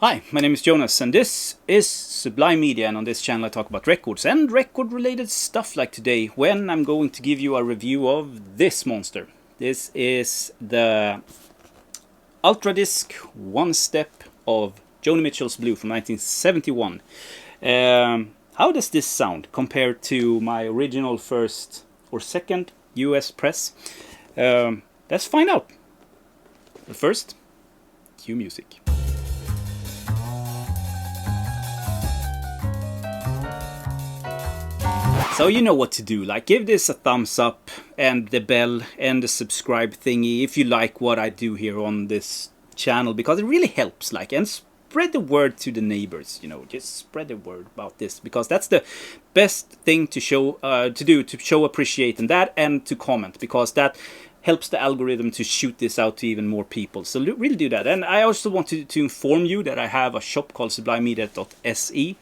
Hi, my name is Jonas and this is Sublime Media, and on this channel I talk about records and record related stuff, like today when I'm going to give you a review of this monster. This is the Ultra Disc One Step of Joni Mitchell's Blue from 1971. How does this sound compared to my original first or second US press? Let's find out. But first, cue music. So you know what to do, like give this a thumbs up and the bell and the subscribe thingy if you like what I do here on this channel, because it really helps, like, and spread the word to the neighbors, you know, just spread the word about this, because that's the best thing to show to show appreciation, that and to comment, because that helps the algorithm to shoot this out to even more people. So really do that. And I also want to inform you that I have a shop called sublimemedia.se.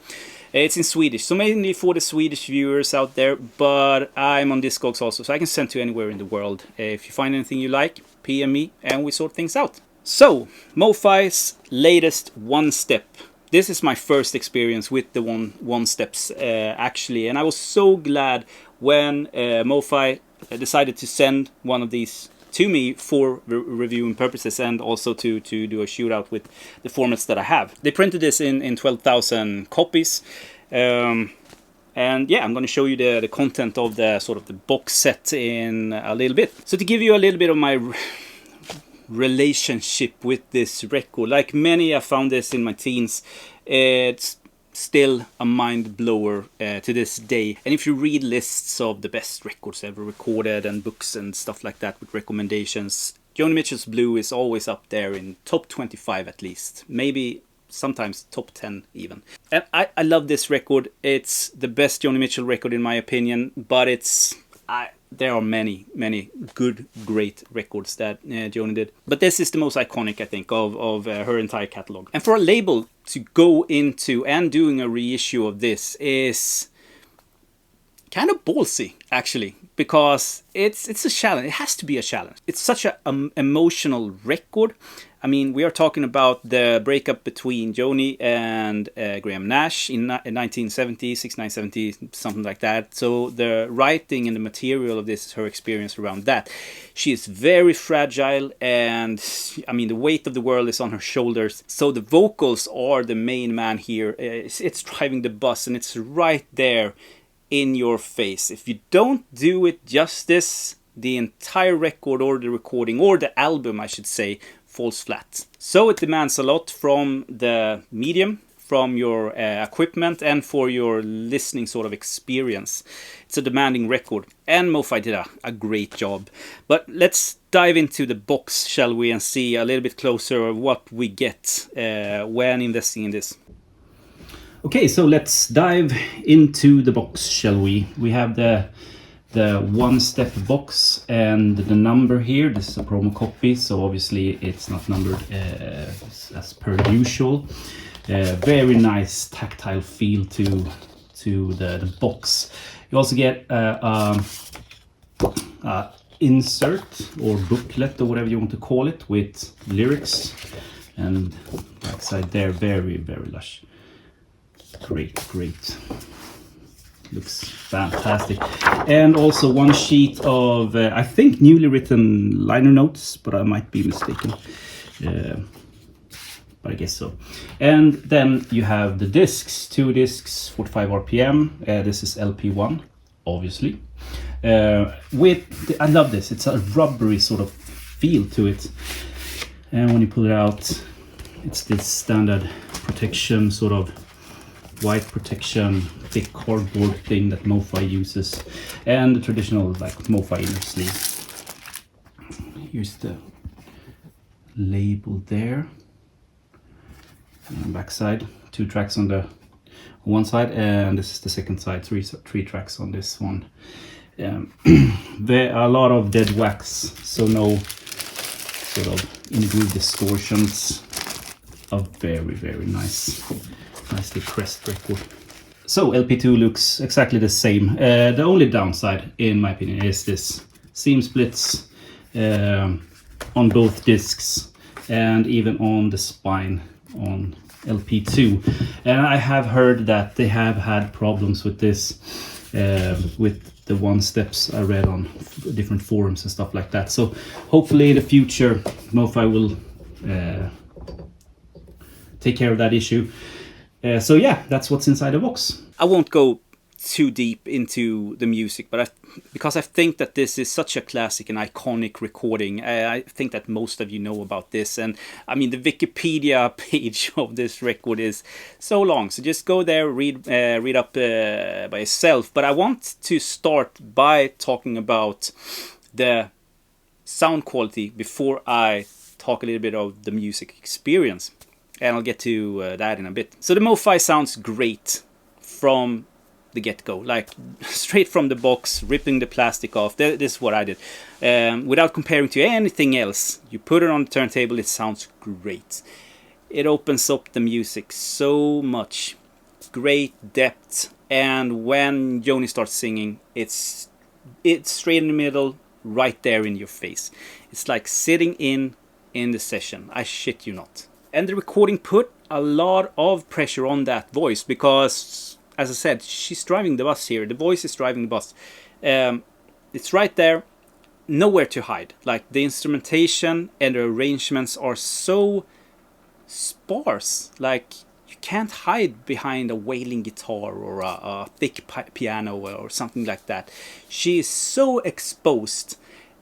It's in Swedish, so mainly for the Swedish viewers out there, but I'm on Discogs also, so I can send to anywhere in the world. If you find anything you like, PM me and we sort things out. So, Mofi's latest One Step. This is my first experience with the One Steps actually, and I was so glad when Mofi decided to send one of these to me for reviewing purposes, and also to do a shootout with the formats that I have. They printed this in 12,000 copies, and yeah, I'm going to show you the content of the sort of the box set in a little bit. So to give you a little bit of my relationship with this record, like many, I found this in my teens. It's still a mind blower to this day. And if you read lists of the best records ever recorded and books and stuff like that with recommendations, Joni Mitchell's Blue is always up there in top 25 at least, maybe sometimes top 10 even. And I love this record. It's the best Joni Mitchell record in my opinion, but there are many good, great records that Joni did. But this is the most iconic, I think, of her entire catalog. And for a label to go into and doing a reissue of this is kind of ballsy, actually, because it's a challenge. It has to be a challenge. It's such an emotional record. I mean, we are talking about the breakup between Joni and Graham Nash in 1970, 1970, something like that. So the writing and the material of this is her experience around that. She is very fragile, and I mean, the weight of the world is on her shoulders. So the vocals are the main man here. It's driving the bus, and it's right there in your face. If you don't do it justice, the entire record, or the recording, or the album, I should say, falls flat. So it demands a lot from the medium, from your equipment, and for your listening sort of experience. It's a demanding record, and Mofi did a great job. But let's dive into the box, shall we, and see a little bit closer of what we get when investing in this. Okay, so let's dive into the box, shall we? We have the One Step box and the number here. This is a promo copy, so obviously it's not numbered as per usual. Very nice tactile feel to the box. You also get insert or booklet or whatever you want to call it, with lyrics, and backside there, very lush. Great. Looks fantastic. And also one sheet of I think newly written liner notes, but I might be mistaken, but I guess so. And then you have the discs, 2 discs, 45 RPM. This is LP1, obviously. I love this. It's a rubbery sort of feel to it, and when you pull it out, it's this standard protection, sort of white protection, thick cardboard thing that Mofi uses, and the traditional like Mofi inner sleeve. Here's the label there, and backside, 2 tracks on the one side, and this is the second side, three tracks on this one. There are a lot of dead wax, so no sort of in-groove distortions. A very nicely pressed record. So LP2 looks exactly the same. The only downside, in my opinion, is this seam splits on both discs, and even on the spine on LP2, and I have heard that they have had problems with this, with the one steps I read on different forums and stuff like that. So hopefully in the future Mofi will take care of that issue. So yeah, that's what's inside the box. I won't go too deep into the music, but because I think that this is such a classic and iconic recording. I think that most of you know about this, and I mean the Wikipedia page of this record is so long, so just go there, read up by yourself. But I want to start by talking about the sound quality before I talk a little bit of the music experience, and I'll get to that in a bit. So the Mofi sounds great from the get-go, like straight from the box, ripping the plastic off. This is what I did, without comparing to anything else. You put it on the turntable, it sounds great. It opens up the music so much, great depth, and when Joni starts singing, it's straight in the middle, right there in your face. It's like sitting in the session, I shit you not. And the recording put a lot of pressure on that voice, because as I said, she's driving the bus here. The voice is driving the bus. It's right there, nowhere to hide. Like the instrumentation and the arrangements are so sparse. Like you can't hide behind a wailing guitar or a thick piano or something like that. She is so exposed.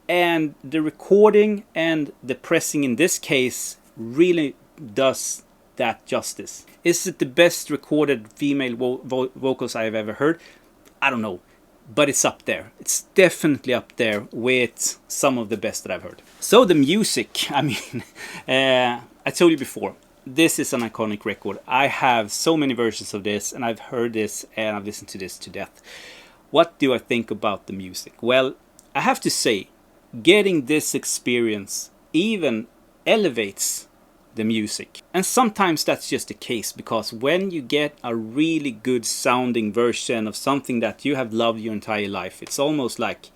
And the recording and the pressing in this case really does that justice. Is it the best recorded female vocals I have ever heard? I don't know, but it's up there. It's definitely up there with some of the best that I've heard. So the music, I mean, I told you before, this is an iconic record. I have so many versions of this, and I've heard this and I've listened to this to death. What do I think about the music? Well, I have to say, getting this experience even elevates the music. And sometimes that's just the case, because when you get a really good sounding version of something that you have loved your entire life, it's almost like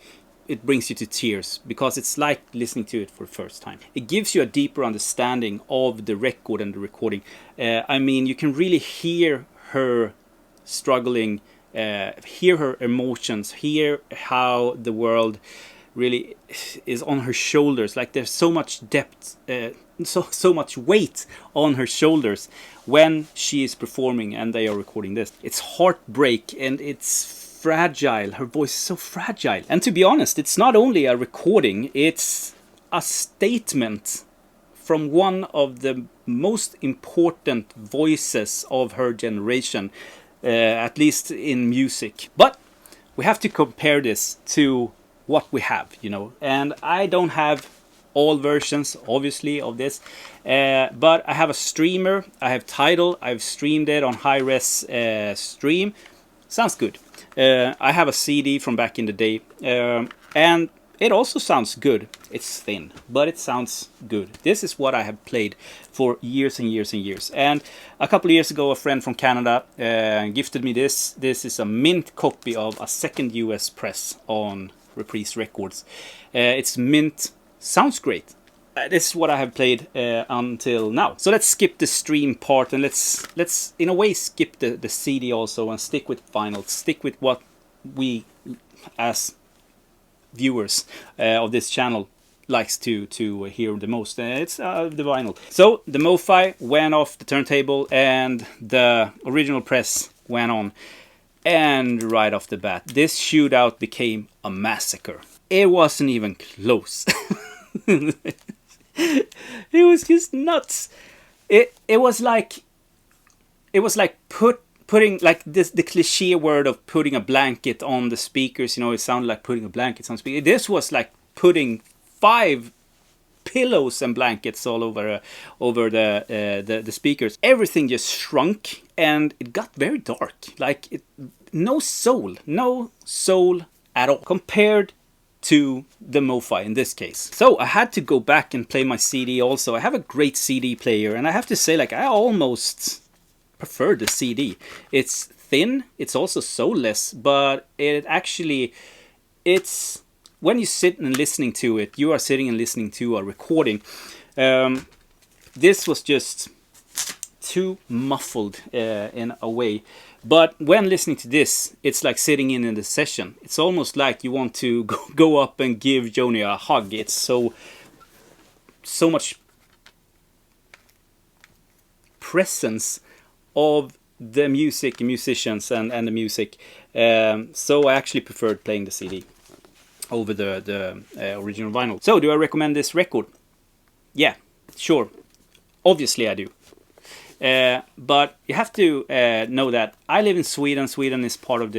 it brings you to tears, because it's like listening to it for the first time. It gives you a deeper understanding of the record and the recording. I mean, you can really hear her struggling, hear her emotions, hear how the world really is on her shoulders. Like there's so much depth, so much weight on her shoulders when she is performing and they are recording this. It's heartbreak and it's fragile. Her voice is so fragile. And to be honest, it's not only a recording, it's a statement from one of the most important voices of her generation, at least in music. But we have to compare this to what we have, you know, and I don't have all versions obviously of this, but I have a streamer, I have Tidal, I've streamed it on high-res stream. Sounds good. I have a CD from back in the day, and it also sounds good. It's thin, but it sounds good. This is what I have played for years and years and years. And a couple of years ago, a friend from Canada gifted me this. This is a mint copy of a second US press on Reprise Records. It's mint, sounds great. This is what I have played until now. So let's skip the stream part and let's in a way skip the CD also and stick with vinyl. Stick with what we as viewers of this channel likes to hear the most. It's the vinyl. So the Mofi went off the turntable and the original press went on. And right off the bat, this shootout became a massacre. It wasn't even close. It was just nuts. It was like putting like this, the cliche word of putting a blanket on the speakers. You know, it sounded like putting a blanket on speakers. This was like putting 5 pillows and blankets all over the speakers. Everything just shrunk and it got very dark. Like no soul at all compared to the Mofi in this case. So I had to go back and play my CD also. I have a great CD player and I have to say, like, I almost prefer the CD. It's thin, it's also soulless, but it actually, it's when you sit and listening to it, you are sitting and listening to a recording. This was just too muffled in a way. But when listening to this, it's like sitting in the session. It's almost like you want to go up and give Joni a hug. It's so much presence of the music, musicians, and the music. So I actually preferred playing the CD over the original vinyl. So do I recommend this record? Yeah, sure. Obviously I do. But you have to know that I live in Sweden. Sweden is part of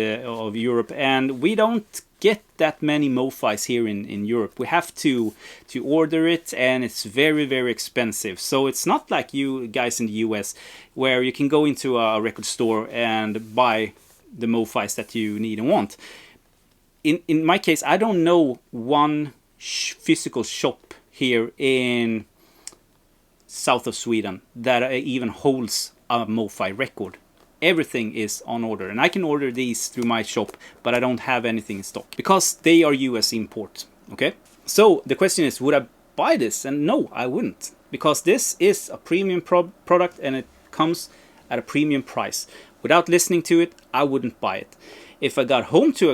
Europe, and we don't get that many Mofis here in Europe. We have to order it, and it's very, very expensive. So it's not like you guys in the US where you can go into a record store and buy the Mofis that you need and want. In my case, I don't know one physical shop here in south of Sweden that even holds a Mofi record. Everything is on order, and I can order these through my shop, but I don't have anything in stock because they are US import. Okay, so the question is, would I buy this? And no, I wouldn't, because this is a premium product and it comes at a premium price. Without listening to it, I wouldn't buy it. If I got home to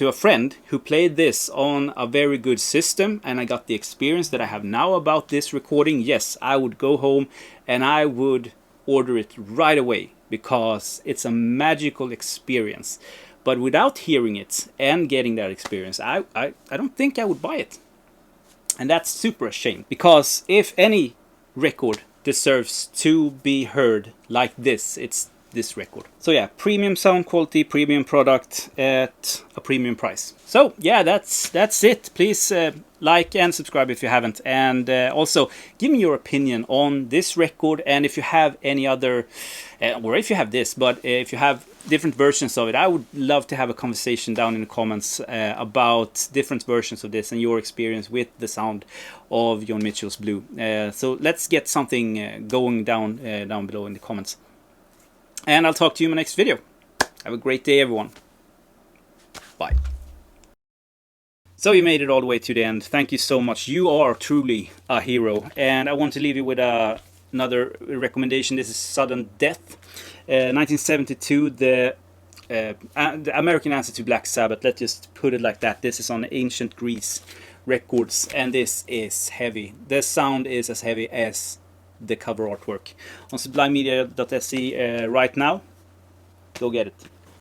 a friend who played this on a very good system, and I got the experience that I have now about this recording, yes, I would go home and I would order it right away, because it's a magical experience. But without hearing it and getting that experience, I don't think I would buy it. And that's super a shame, because if any record deserves to be heard like this, it's this record. So yeah, premium sound quality, premium product at a premium price. So yeah, that's it. Please like and subscribe if you haven't, and also give me your opinion on this record, and if you have any other or if you have this, but if you have different versions of it, I would love to have a conversation down in the comments about different versions of this and your experience with the sound of Joni Mitchell's Blue. So let's get something going down below in the comments. And I'll talk to you in my next video. Have a great day, everyone. Bye. So you made it all the way to the end. Thank you so much. You are truly a hero. And I want to leave you with another recommendation. This is Sudden Death. 1972, the American answer to Black Sabbath. Let's just put it like that. This is on Ancient Greece Records. And this is heavy. The sound is as heavy as the cover artwork on sublimemedia.se right now. Go get it.